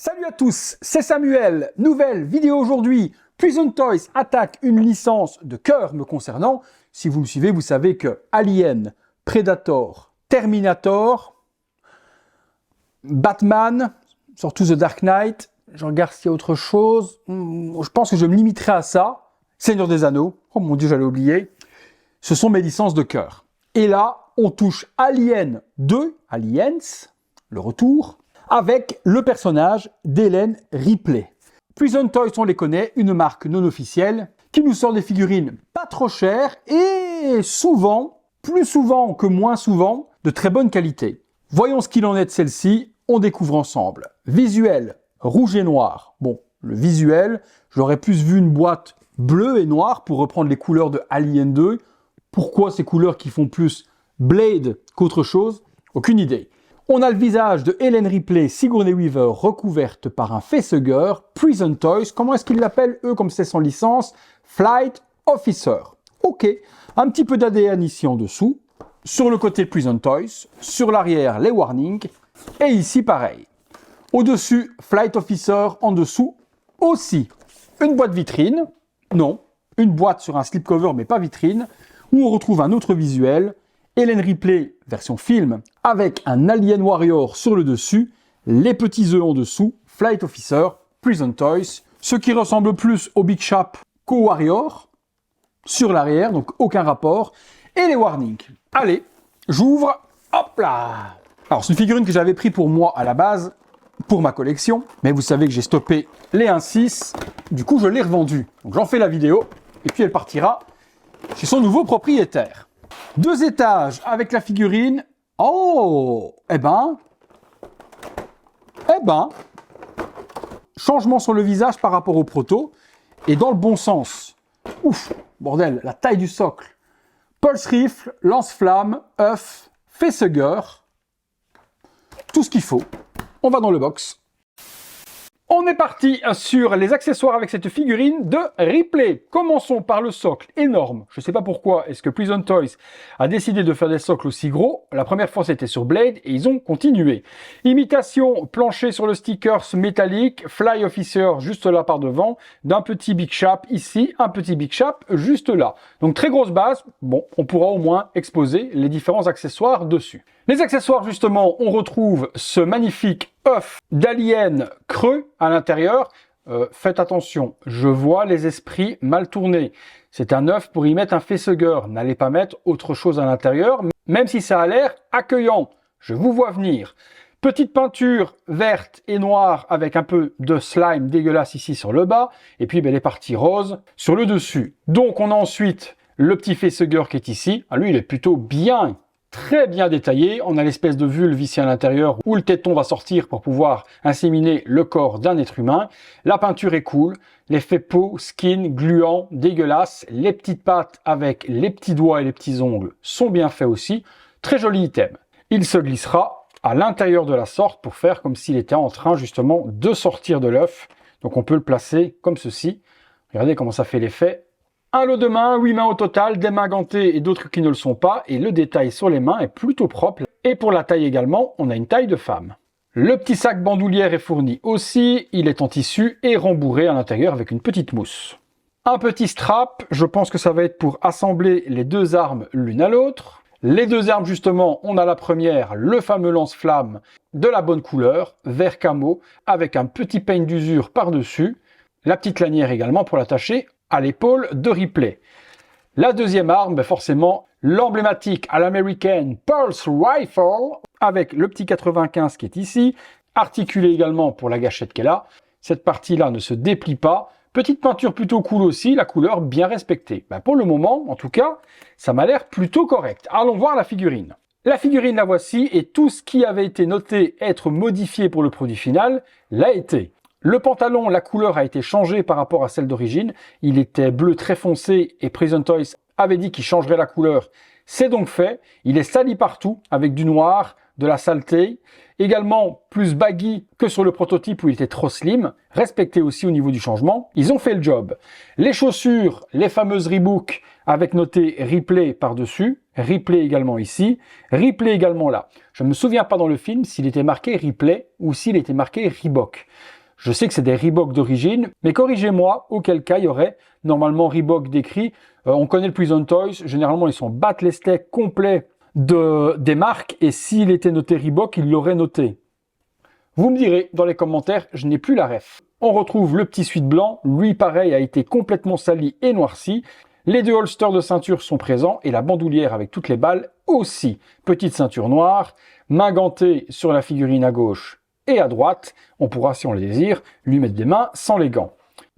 Salut à tous, c'est Samuel. Nouvelle vidéo aujourd'hui. Prison Toys attaque une licence de cœur me concernant. Si vous me suivez, vous savez que Alien, Predator, Terminator, Batman, surtout The Dark Knight, je regarde s'il y a autre chose. Je pense que je me limiterai à ça. Seigneur des Anneaux, oh mon Dieu, j'allais oublier. Ce sont mes licences de cœur. Et là, on touche Alien 2, Aliens, le retour, avec le personnage d'Ellen Ripley. Prison Toys, on les connaît, une marque non officielle, qui nous sort des figurines pas trop chères et souvent, plus souvent que moins souvent, de très bonne qualité. Voyons ce qu'il en est de celle-ci, on découvre ensemble. Visuel, rouge et noir. Bon, le visuel, j'aurais plus vu une boîte bleue et noire pour reprendre les couleurs de Alien 2. Pourquoi ces couleurs qui font plus Blade qu'autre chose? Aucune idée. On a le visage de Ellen Ripley, Sigourney Weaver, recouverte par un facehugger, Prison Toys. Comment est-ce qu'ils l'appellent, eux, comme c'est sans licence? Flight Officer. Ok, un petit peu d'ADN ici en dessous. Sur le côté Prison Toys, sur l'arrière, les warnings. Et ici, pareil. Au-dessus, Flight Officer, en dessous, aussi. Une boîte vitrine, non, une boîte sur un slipcover, mais pas vitrine, où on retrouve un autre visuel. Ellen Ripley, version film, avec un Alien Warrior sur le dessus, les petits œufs en dessous, Flight Officer, Prison Toys, ce qui ressemble plus au Big Shop qu'au Warrior, sur l'arrière, donc aucun rapport, et les warnings. Allez, j'ouvre, hop là. Alors c'est une figurine que j'avais pris pour moi à la base, pour ma collection, mais vous savez que j'ai stoppé les 1.6, du coup je l'ai revendue. Donc j'en fais la vidéo, et puis elle partira chez son nouveau propriétaire. 2 étages avec la figurine. Oh, eh ben, changement sur le visage par rapport au proto, et dans le bon sens. Ouf, bordel, la taille du socle. Pulse rifle, lance-flamme, œuf, facehugger, tout ce qu'il faut. On va dans le box. On est parti sur les accessoires avec cette figurine de Ripley. Commençons par le socle énorme. Je ne sais pas pourquoi est-ce que Prison Toys a décidé de faire des socles aussi gros. La première fois c'était sur Blade et ils ont continué. Imitation plancher sur le stickers métallique, Fly Officer juste là par devant, d'un petit Big Shop ici, un petit Big Shop juste là. Donc très grosse base, bon, on pourra au moins exposer les différents accessoires dessus. Les accessoires justement, on retrouve ce magnifique œuf d'alien creux à l'intérieur. Faites attention, je vois les esprits mal tournés. C'est un œuf pour y mettre un facehugger. N'allez pas mettre autre chose à l'intérieur, même si ça a l'air accueillant. Je vous vois venir. Petite peinture verte et noire avec un peu de slime dégueulasse ici sur le bas. Et puis les parties roses sur le dessus. Donc on a ensuite le petit facehugger qui est ici. Ah, lui il est plutôt bien. Très bien détaillé, on a l'espèce de vulve ici à l'intérieur où le téton va sortir pour pouvoir inséminer le corps d'un être humain. La peinture est cool, l'effet peau, skin, gluant, dégueulasse. Les petites pattes avec les petits doigts et les petits ongles sont bien faits aussi. Très joli item. Il se glissera à l'intérieur de la sorte pour faire comme s'il était en train justement de sortir de l'œuf. Donc on peut le placer comme ceci. Regardez comment ça fait l'effet. Un lot de mains, 8 mains au total, des mains gantées et d'autres qui ne le sont pas, et le détail sur les mains est plutôt propre. Et pour la taille également, on a une taille de femme. Le petit sac bandoulière est fourni aussi, il est en tissu et rembourré à l'intérieur avec une petite mousse. Un petit strap, je pense que ça va être pour assembler les 2 armes l'une à l'autre. Les 2 armes justement, on a la première, le fameux lance-flamme de la bonne couleur, vert camo, avec un petit peigne d'usure par-dessus. La petite lanière également pour l'attacher à l'épaule de Ripley. La deuxième arme, forcément, l'emblématique à l'américaine Pulse Rifle, avec le petit 95 qui est ici, articulé également pour la gâchette qu'elle a. Cette partie-là ne se déplie pas. Petite peinture plutôt cool aussi, la couleur bien respectée. Pour le moment, en tout cas, ça m'a l'air plutôt correct. Allons voir la figurine. La figurine, la voici, et tout ce qui avait été noté être modifié pour le produit final l'a été. Le pantalon, la couleur a été changée par rapport à celle d'origine. Il était bleu très foncé et Prison Toys avait dit qu'il changerait la couleur. C'est donc fait. Il est sali partout avec du noir, de la saleté Également plus baggy que sur le prototype où il était trop slim, respecté aussi au niveau du changement. Ils ont fait le job. Les chaussures, les fameuses Reebok avec noté Replay par-dessus, Replay également ici, Replay également là. Je ne me souviens pas dans le film s'il était marqué Replay ou s'il était marqué Reebok. Je sais que c'est des Reebok d'origine, mais corrigez-moi, auquel cas il y aurait normalement Reebok décrit. On connaît le Prison Toys, généralement ils sont battent les steaks complets des marques, et s'il était noté Reebok, il l'aurait noté. Vous me direz dans les commentaires, je n'ai plus la ref. On retrouve le petit suite blanc, lui pareil a été complètement sali et noirci. Les deux holsters de ceinture sont présents et la bandoulière avec toutes les balles aussi. Petite ceinture noire, main gantée sur la figurine à gauche et à droite. On pourra, si on le désire, lui mettre des mains sans les gants.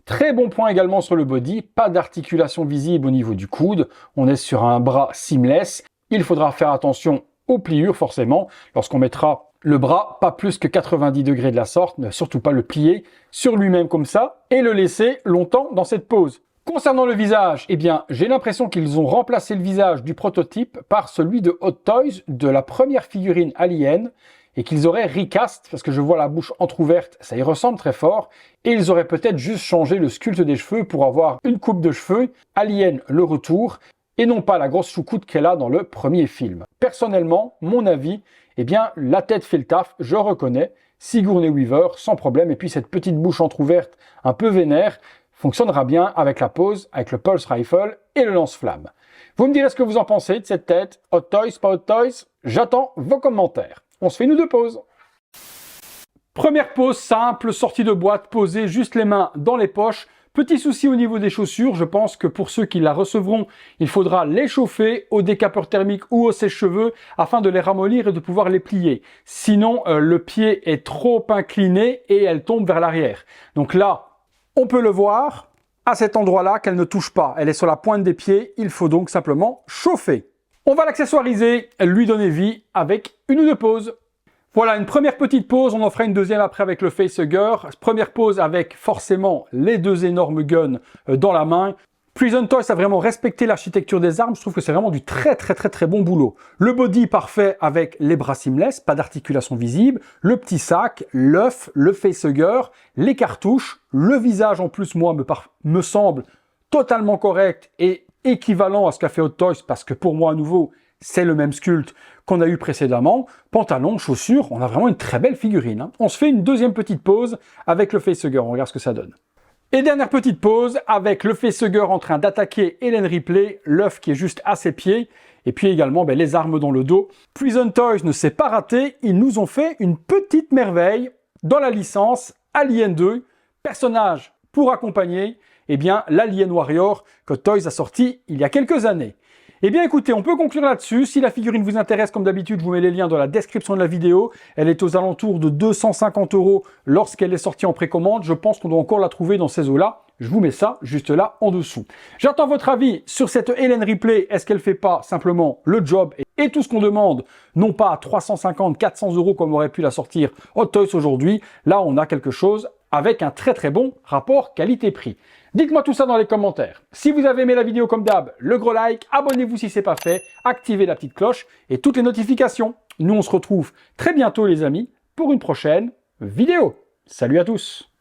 Très bon point également sur le body, pas d'articulation visible au niveau du coude. On est sur un bras seamless. Il faudra faire attention aux pliures forcément lorsqu'on mettra le bras pas plus que 90 degrés de la sorte, ne surtout pas le plier sur lui-même comme ça et le laisser longtemps dans cette pose. Concernant le visage, eh bien, j'ai l'impression qu'ils ont remplacé le visage du prototype par celui de Hot Toys de la première figurine Alien et qu'ils auraient recast, parce que je vois la bouche entrouverte, ça y ressemble très fort, et ils auraient peut-être juste changé le sculpte des cheveux pour avoir une coupe de cheveux Alien le retour et non pas la grosse choucroute qu'elle a dans le premier film. Personnellement, mon avis, eh bien, la tête fait le taf, je reconnais, Sigourney Weaver, sans problème, et puis cette petite bouche entrouverte un peu vénère, fonctionnera bien avec la pose, avec le Pulse Rifle et le lance-flamme. Vous me direz ce que vous en pensez de cette tête, Hot Toys, pas Hot Toys? J'attends vos commentaires. On se fait une ou deux pauses. Première pose simple, sortie de boîte, posée, juste les mains dans les poches. Petit souci au niveau des chaussures, je pense que pour ceux qui la recevront, il faudra les chauffer au décapeur thermique ou au sèche-cheveux afin de les ramollir et de pouvoir les plier. Sinon, le pied est trop incliné et elle tombe vers l'arrière. Donc là, on peut le voir à cet endroit-là qu'elle ne touche pas. Elle est sur la pointe des pieds, il faut donc simplement chauffer. On va l'accessoiriser, lui donner vie avec une ou deux poses. Voilà, une première petite pause, on en fera une deuxième après avec le facehugger. Première pause avec forcément les deux énormes guns dans la main. Prison Toys a vraiment respecté l'architecture des armes, je trouve que c'est vraiment du très bon boulot. Le body parfait avec les bras seamless, pas d'articulation visible, le petit sac, l'œuf, le facehugger, les cartouches, le visage en plus moi me semble totalement correct et équivalent à ce qu'a fait Hot Toys parce que pour moi à nouveau c'est le même sculpte qu'on a eu précédemment. Pantalon, chaussures, on a vraiment une très belle figurine. Hein. On se fait une deuxième petite pause avec le facehugger, on regarde ce que ça donne. Et dernière petite pause avec le facehugger en train d'attaquer Ellen Ripley, l'œuf qui est juste à ses pieds, et puis également les armes dans le dos. Prison Toys ne s'est pas raté, ils nous ont fait une petite merveille dans la licence Alien 2, personnage pour accompagner l'Alien Warrior que Toys a sorti il y a quelques années. Eh bien écoutez, on peut conclure là-dessus. Si la figurine vous intéresse, comme d'habitude, je vous mets les liens dans la description de la vidéo. Elle est aux alentours de 250 € lorsqu'elle est sortie en précommande. Je pense qu'on doit encore la trouver dans ces eaux-là. Je vous mets ça juste là en dessous. J'attends votre avis sur cette Ellen Ripley. Est-ce qu'elle fait pas simplement le job et tout ce qu'on demande, non pas à 350, 400 € comme aurait pu la sortir Hot Toys aujourd'hui. Là, on a quelque chose avec un très bon rapport qualité-prix. Dites-moi tout ça dans les commentaires. Si vous avez aimé la vidéo comme d'hab, le gros like, abonnez-vous si ce n'est pas fait, activez la petite cloche et toutes les notifications. Nous, on se retrouve très bientôt les amis pour une prochaine vidéo. Salut à tous!